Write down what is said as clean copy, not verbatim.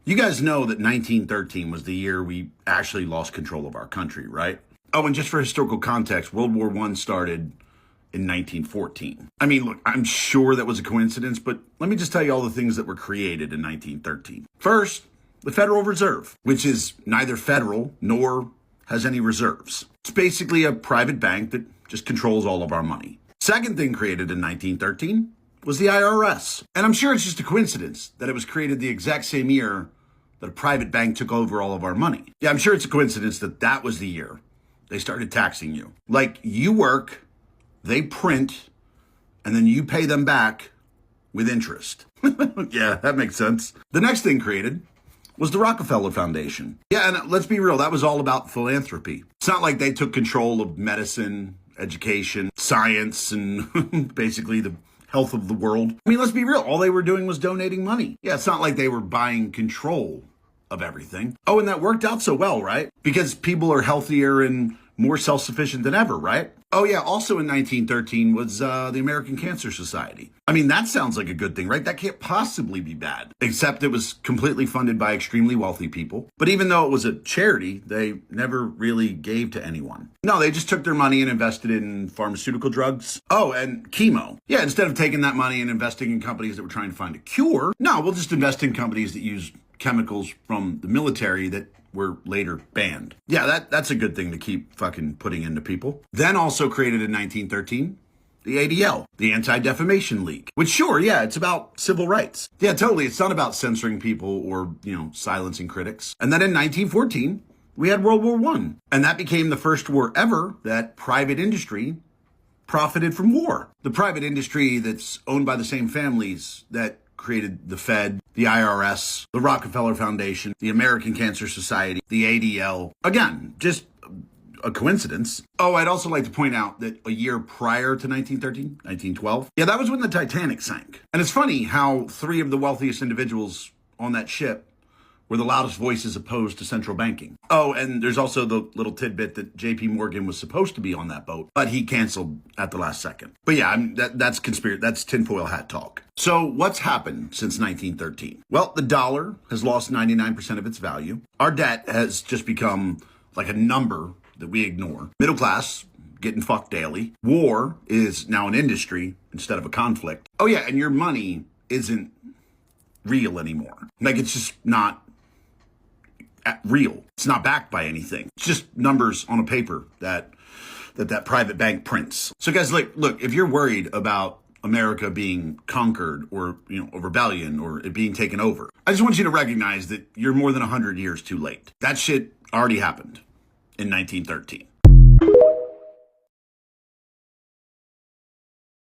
You guys know that 1913 was the year we actually lost control of our country, right? Oh, and just for historical context, World War I started in 1914. I mean, look, I'm sure that was a coincidence, but let me just tell you all the things that were created in 1913. First, the Federal Reserve, which is neither federal nor has any reserves. It's basically a private bank that just controls all of our money. Second thing created in 1913 was the IRS. And I'm sure it's just a coincidence that it was created the exact same year that a private bank took over all of our money. Yeah, I'm sure it's a coincidence that that was the year they started taxing you. Like, you work, they print, and then you pay them back with interest. Yeah, that makes sense. The next thing created was the Rockefeller Foundation. Yeah, and let's be real, that was all about philanthropy. It's not like they took control of medicine, education, science, and basically the health of the world. I mean, let's be real, all they were doing was donating money. Yeah, it's not like they were buying control of everything. Oh, and that worked out so well, right? Because people are healthier and more self-sufficient than ever, right? Oh yeah, also in 1913 was the American Cancer Society. I mean, that sounds like a good thing, right? That can't possibly be bad, except it was completely funded by extremely wealthy people. But even though it was a charity, they never really gave to anyone. No, they just took their money and invested in pharmaceutical drugs. Oh, and chemo. Yeah, instead of taking that money and investing in companies that were trying to find a cure, no, we'll just invest in companies that use chemicals from the military that were later banned. Yeah, that's a good thing to keep fucking putting into people. Then also created in 1913, the ADL, the Anti-Defamation League, which sure, yeah, it's about civil rights. Yeah, totally. It's not about censoring people or, silencing critics. And then in 1914, we had World War I. And that became the first war ever that private industry profited from war. The private industry that's owned by the same families that created the Fed, the IRS, the Rockefeller Foundation, the American Cancer Society, the ADL. Again, just a coincidence. Oh, I'd also like to point out that a year prior to 1913, 1912, yeah, that was when the Titanic sank. And it's funny how three of the wealthiest individuals on that ship were the loudest voices opposed to central banking. Oh, and there's also the little tidbit that JP Morgan was supposed to be on that boat, but he canceled at the last second. But yeah, that's conspiracy. That's tinfoil hat talk. So what's happened since 1913? Well, the dollar has lost 99% of its value. Our debt has just become like a number that we ignore. Middle class getting fucked daily. War is now an industry instead of a conflict. Oh yeah, and your money isn't real anymore. Like, it's just not real. It's not backed by anything. It's just numbers on a paper that private bank prints. So guys, look, if you're worried about America being conquered or, a rebellion or it being taken over, I just want you to recognize that you're more than 100 years too late. That shit already happened in 1913.